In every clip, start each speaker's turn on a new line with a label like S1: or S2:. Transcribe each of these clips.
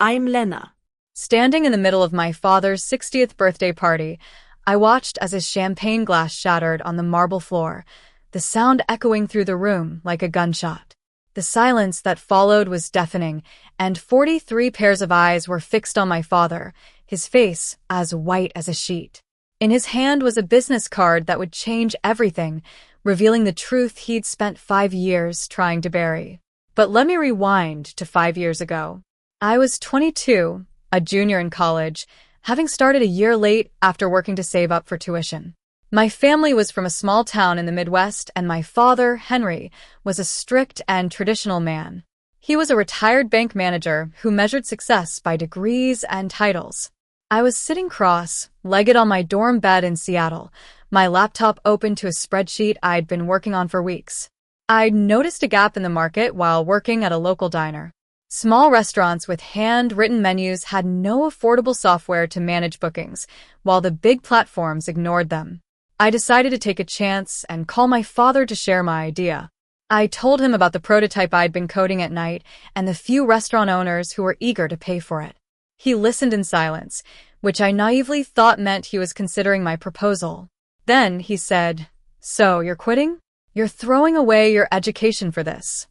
S1: I'm Lena.
S2: Standing in the middle of my father's 60th birthday party, I watched as his champagne glass shattered on the marble floor, the sound echoing through the room like a gunshot. The silence that followed was deafening, and 43 pairs of eyes were fixed on my father, his face as white as a sheet. In his hand was a business card that would change everything, revealing the truth he'd spent 5 years trying to bury. But let me rewind to 5 years ago. I was 22, a junior in college, having started a year late after working to save up for tuition. My family was from a small town in the Midwest, and my father, Henry, was a strict and traditional man. He was a retired bank manager who measured success by degrees and titles. I was sitting cross-legged on my dorm bed in Seattle, my laptop open to a spreadsheet I'd been working on for weeks. I'd noticed a gap in the market while working at a local diner. Small restaurants with hand-written menus had no affordable software to manage bookings, while the big platforms ignored them. I decided to take a chance and call my father to share my idea. I told him about the prototype I'd been coding at night and the few restaurant owners who were eager to pay for it. He listened in silence, which I naively thought meant he was considering my proposal. Then he said, "So, you're quitting? You're throwing away your education for this."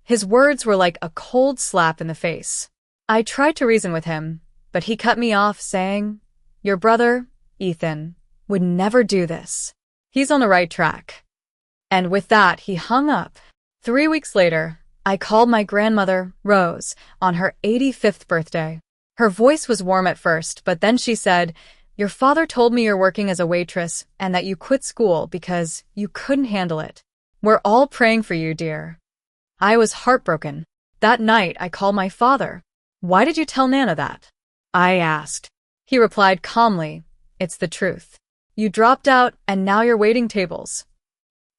S2: His words were like a cold slap in the face. I tried to reason with him, but he cut me off, saying, "Your brother, Ethan, would never do this. He's on the right track." And with that, he hung up. 3 weeks later, I called my grandmother, Rose, on her 85th birthday. Her voice was warm at first, but then she said, "Your father told me you're working as a waitress and that you quit school because you couldn't handle it. We're all praying for you, dear." I was heartbroken. That night, I called my father. "Why did you tell Nana that?" I asked. He replied calmly, "It's the truth. You dropped out and now you're waiting tables."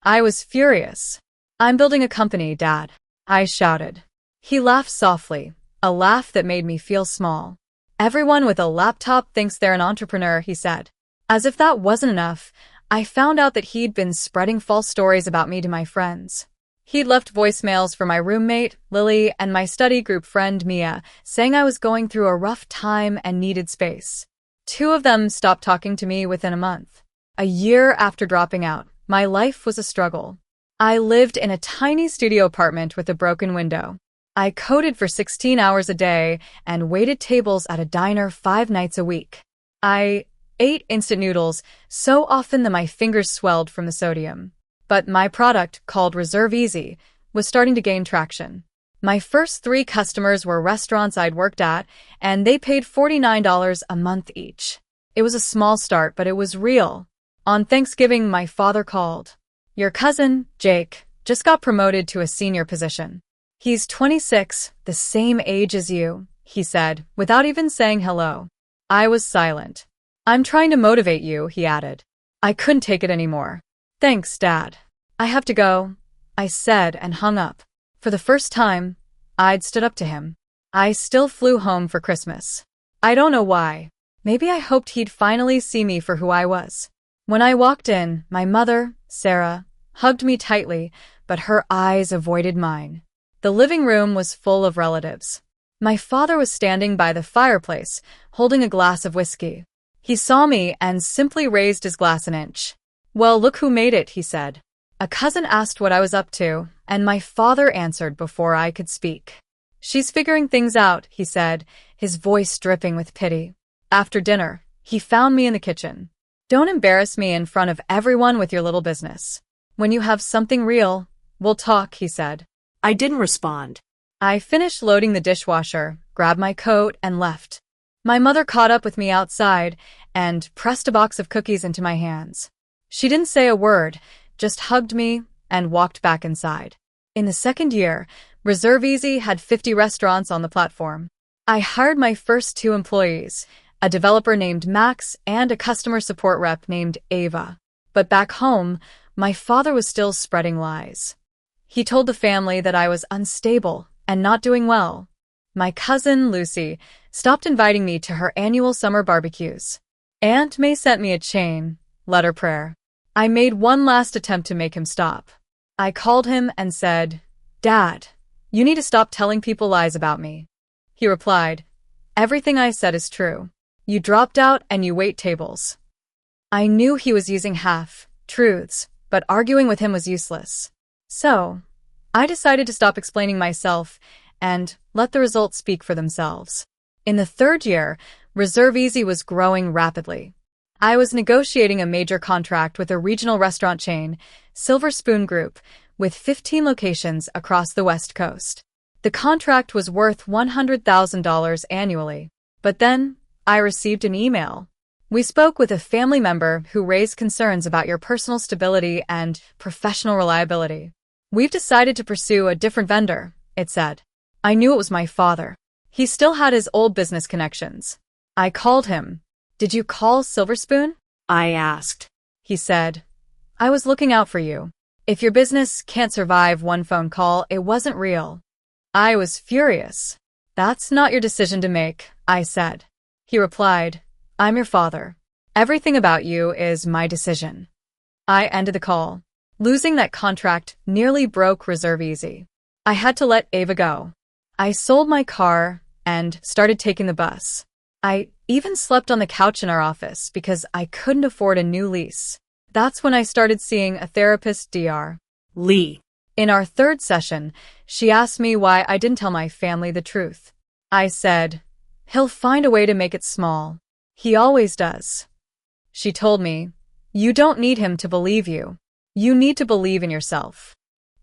S2: I was furious. "I'm building a company, Dad," I shouted. He laughed softly, a laugh that made me feel small. "Everyone with a laptop thinks they're an entrepreneur," he said. As if that wasn't enough, I found out that he'd been spreading false stories about me to my friends. He'd left voicemails for my roommate, Lily, and my study group friend, Mia, saying I was going through a rough time and needed space. 2 of them stopped talking to me within a month. A year after dropping out, my life was a struggle. I lived in a tiny studio apartment with a broken window. I coded for 16 hours a day and waited tables at a diner 5 nights a week. I ate instant noodles so often that my fingers swelled from the sodium. But my product, called Reserve Easy, was starting to gain traction. My first 3 customers were restaurants I'd worked at, and they paid $49 a month each. It was a small start, but it was real. On Thanksgiving, my father called. "Your cousin, Jake, just got promoted to a senior position. He's 26, the same age as you," he said, without even saying hello. I was silent. "I'm trying to motivate you," he added. I couldn't take it anymore. "Thanks, Dad. I have to go," I said and hung up. For the first time, I'd stood up to him. I still flew home for Christmas. I don't know why. Maybe I hoped he'd finally see me for who I was. When I walked in, my mother, Sarah, hugged me tightly, but her eyes avoided mine. The living room was full of relatives. My father was standing by the fireplace, holding a glass of whiskey. He saw me and simply raised his glass an inch. "Well, look who made it," he said. A cousin asked what I was up to, and my father answered before I could speak. "She's figuring things out," he said, his voice dripping with pity. After dinner, he found me in the kitchen. "Don't embarrass me in front of everyone with your little business. When you have something real, we'll talk," he said.
S1: I didn't respond.
S2: I finished loading the dishwasher, grabbed my coat, and left. My mother caught up with me outside and pressed a box of cookies into my hands. She didn't say a word, just hugged me and walked back inside. In the second year, Reserve Easy had 50 restaurants on the platform. I hired my first 2 employees, a developer named Max and a customer support rep named Ava. But back home, my father was still spreading lies. He told the family that I was unstable and not doing well. My cousin, Lucy, stopped inviting me to her annual summer barbecues. Aunt May sent me a chain letter prayer. I made one last attempt to make him stop. I called him and said, "Dad, you need to stop telling people lies about me." He replied, Everything I said is true. You dropped out and you wait tables. I knew he was using half-truths, but arguing with him was useless. So, I decided to stop explaining myself and let the results speak for themselves. In the third year, Reserve Easy was growing rapidly. I was negotiating a major contract with a regional restaurant chain, Silver Spoon Group, with 15 locations across the West Coast. The contract was worth $100,000 annually. But then, I received an email. We spoke with a family member who raised concerns about your personal stability and professional reliability. We've decided to pursue a different vendor, it said. I knew it was my father. He still had his old business connections. I called him. Did you call Silver Spoon?
S1: I asked.
S2: He said, I was looking out for you. If your business can't survive one phone call, it wasn't real. I was furious. That's not your decision to make, I said. He replied, I'm your father. Everything about you is my decision. I ended the call. Losing that contract nearly broke Reserve Easy. I had to let Ava go. I sold my car and started taking the bus. I even slept on the couch in our office because I couldn't afford a new lease. That's when I started seeing a therapist, Dr.
S1: Lee.
S2: In our third session, she asked me why I didn't tell my family the truth. I said, he'll find a way to make it small. He always does. She told me, you don't need him to believe you. You need to believe in yourself.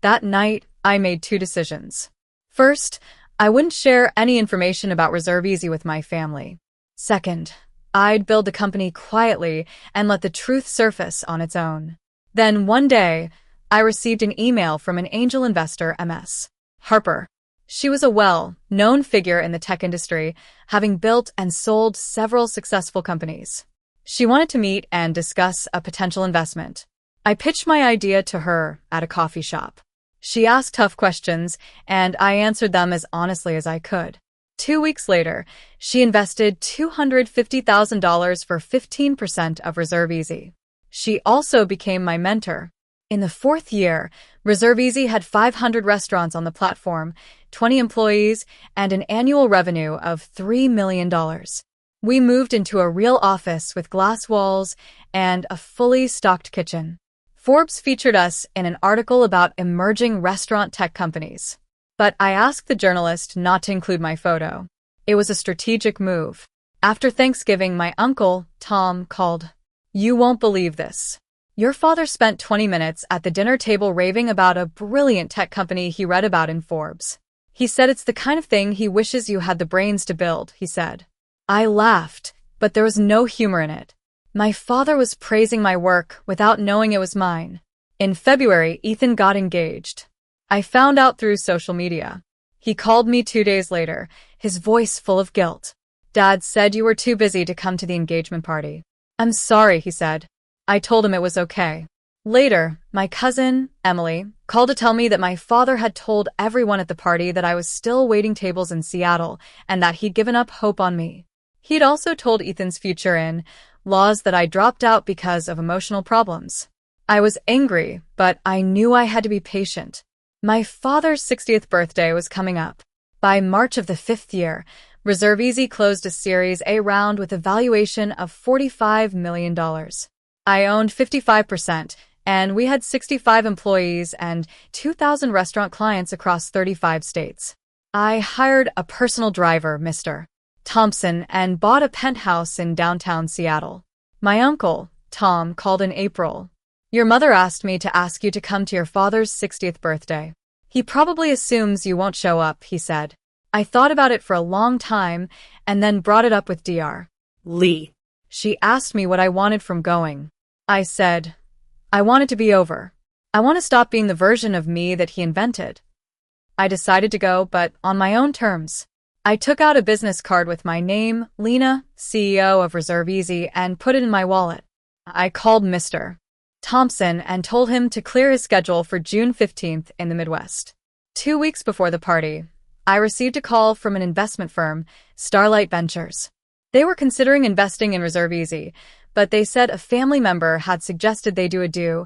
S2: That night, I made two decisions. First, I wouldn't share any information about Reserve Easy with my family. Second, I'd build the company quietly and let the truth surface on its own. Then one day, I received an email from an angel investor, Ms. Harper. She was a well-known figure in the tech industry, having built and sold several successful companies. She wanted to meet and discuss a potential investment. I pitched my idea to her at a coffee shop. She asked tough questions, and I answered them as honestly as I could. 2 weeks later, she invested $250,000 for 15% of Reserve Easy. She also became my mentor. In the fourth year, Reserve Easy had 500 restaurants on the platform, 20 employees, and an annual revenue of $3 million. We moved into a real office with glass walls and a fully stocked kitchen. Forbes featured us in an article about emerging restaurant tech companies. But I asked the journalist not to include my photo. It was a strategic move. After Thanksgiving, my uncle, Tom, called. You won't believe this. Your father spent 20 minutes at the dinner table raving about a brilliant tech company he read about in Forbes. He said it's the kind of thing he wishes you had the brains to build, he said. I laughed, but there was no humor in it. My father was praising my work without knowing it was mine. In February, Ethan got engaged. I found out through social media. He called me 2 days later, his voice full of guilt. Dad said you were too busy to come to the engagement party. I'm sorry, he said. I told him it was okay. Later, my cousin, Emily, called to tell me that my father had told everyone at the party that I was still waiting tables in Seattle and that he'd given up hope on me. He'd also told Ethan's future in-laws that I dropped out because of emotional problems. I was angry, but I knew I had to be patient. My father's 60th birthday was coming up. By March of the 5th year, Reserve Easy closed a Series A round with a valuation of $45 million. I owned 55%, and we had 65 employees and 2,000 restaurant clients across 35 states. I hired a personal driver, Mr. Thompson, and bought a penthouse in downtown Seattle. My uncle, Tom, called in April. Your mother asked me to ask you to come to your father's 60th birthday. He probably assumes you won't show up, he said. I thought about it for a long time and then brought it up with Dr.
S1: Lee.
S2: She asked me what I wanted from going. I said, I want it to be over. I want to stop being the version of me that he invented. I decided to go, but on my own terms. I took out a business card with my name, Lena, CEO of Reserve Easy, and put it in my wallet. I called Mr. Thompson and told him to clear his schedule for June 15th in the Midwest. 2 weeks before the party, I received a call from an investment firm, Starlight Ventures. They were considering investing in Reserve Easy, but they said a family member had suggested they do a due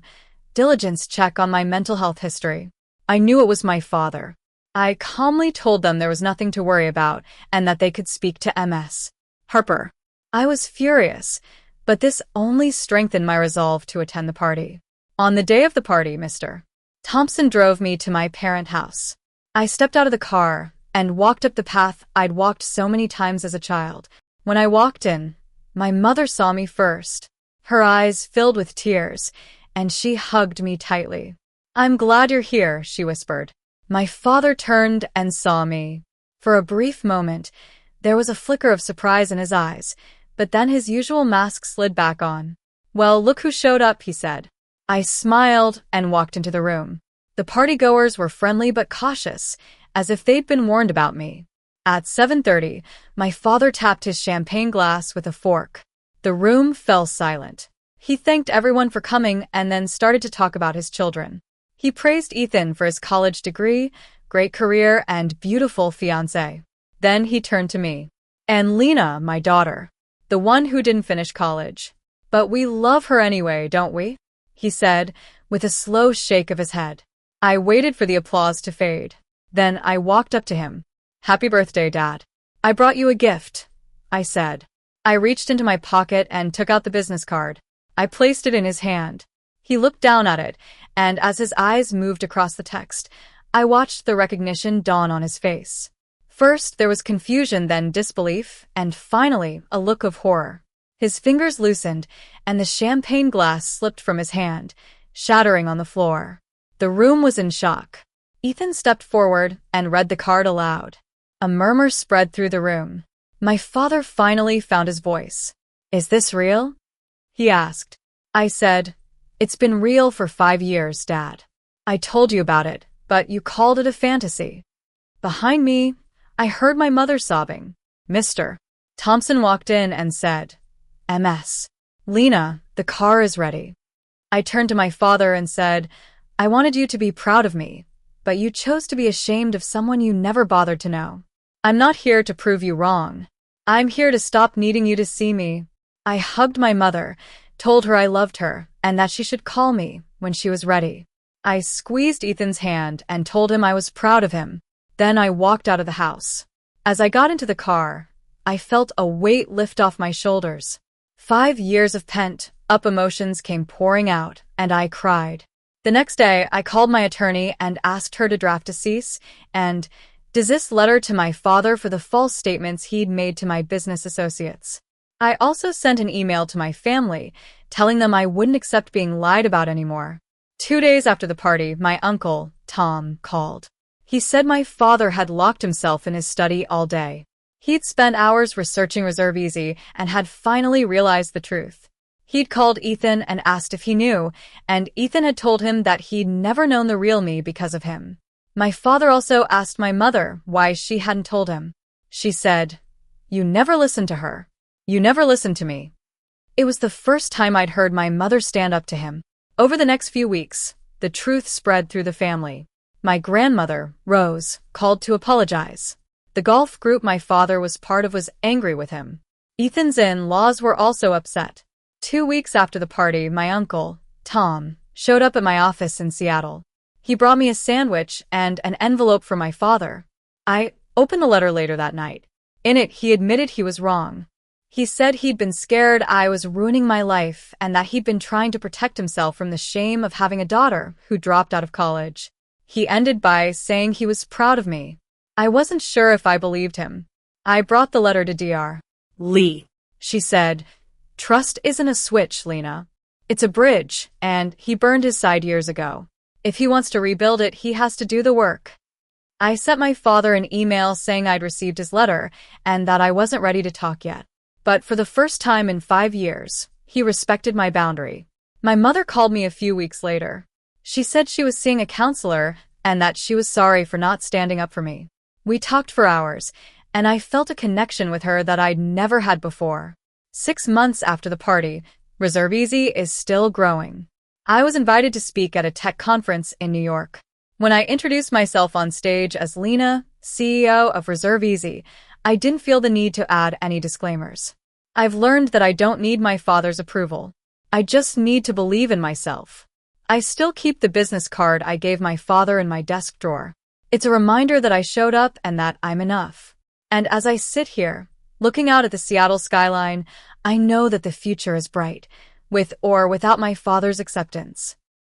S2: diligence check on my mental health history. I knew it was my father. I calmly told them there was nothing to worry about and that they could speak to MS Harper. I was furious, but this only strengthened my resolve to attend the party. On the day of the party, Mr. Thompson drove me to my parent house. I stepped out of the car and walked up the path I'd walked so many times as a child. When I walked in, my mother saw me first. Her eyes filled with tears, and she hugged me tightly. "I'm glad you're here," she whispered. My father turned and saw me. For a brief moment, there was a flicker of surprise in his eyes, but then his usual mask slid back on. "Well, look who showed up," he said. I smiled and walked into the room. The partygoers were friendly but cautious, as if they'd been warned about me. At 7:30, my father tapped his champagne glass with a fork. The room fell silent. He thanked everyone for coming and then started to talk about his children. He praised Ethan for his college degree, great career, and beautiful fiancée. Then he turned to me. "And Lena, my daughter, the one who didn't finish college. But we love her anyway, don't we?" he said, with a slow shake of his head. I waited for the applause to fade. Then I walked up to him. "Happy birthday, Dad. I brought you a gift," I said. I reached into my pocket and took out the business card. I placed it in his hand. He looked down at it, and as his eyes moved across the text, I watched the recognition dawn on his face. First, there was confusion, then disbelief, and finally, a look of horror. His fingers loosened, and the champagne glass slipped from his hand, shattering on the floor. The room was in shock. Ethan stepped forward and read the card aloud. A murmur spread through the room. My father finally found his voice. "Is this real?" he asked. I said, "It's been real for 5 years, Dad. I told you about it, but you called it a fantasy." Behind me, I heard my mother sobbing. Mr. Thompson walked in and said, "MS. Lena, the car is ready." I turned to my father and said, "I wanted you to be proud of me, but you chose to be ashamed of someone you never bothered to know. I'm not here to prove you wrong. I'm here to stop needing you to see me." I hugged my mother, told her I loved her, and that she should call me when she was ready. I squeezed Ethan's hand and told him I was proud of him. Then I walked out of the house. As I got into the car, I felt a weight lift off my shoulders. 5 years of pent-up emotions came pouring out, and I cried. The next day, I called my attorney and asked her to draft a cease and desist letter to my father for the false statements he'd made to my business associates. I also sent an email to my family, telling them I wouldn't accept being lied about anymore. 2 days after the party, my uncle, Tom, called. He said my father had locked himself in his study all day. He'd spent hours researching Reserve Easy and had finally realized the truth. He'd called Ethan and asked if he knew, and Ethan had told him that he'd never known the real me because of him. My father also asked my mother why she hadn't told him. She said, "You never listened to her. You never listened to me." It was the first time I'd heard my mother stand up to him. Over the next few weeks, the truth spread through the family. My grandmother, Rose, called to apologize. The golf group my father was part of was angry with him. Ethan's in-laws were also upset. 2 weeks after the party, my uncle, Tom, showed up at my office in Seattle. He brought me a sandwich and an envelope for my father. I opened the letter later that night. In it, he admitted he was wrong. He said he'd been scared I was ruining my life and that he'd been trying to protect himself from the shame of having a daughter who dropped out of college. He ended by saying he was proud of me. I wasn't sure if I believed him. I brought the letter to Dr.
S1: Lee.
S2: She said, "Trust isn't a switch, Lena. It's a bridge, and he burned his side years ago. If he wants to rebuild it, he has to do the work." I sent my father an email saying I'd received his letter and that I wasn't ready to talk yet. But for the first time in 5 years, he respected my boundary. My mother called me a few weeks later. She said she was seeing a counselor and that she was sorry for not standing up for me. We talked for hours, and I felt a connection with her that I'd never had before. 6 months after the party, Reserve Easy is still growing. I was invited to speak at a tech conference in New York. When I introduced myself on stage as Lena, CEO of Reserve Easy, I didn't feel the need to add any disclaimers. I've learned that I don't need my father's approval. I just need to believe in myself. I still keep the business card I gave my father in my desk drawer. It's a reminder that I showed up and that I'm enough. And as I sit here, looking out at the Seattle skyline, I know that the future is bright, with or without my father's acceptance.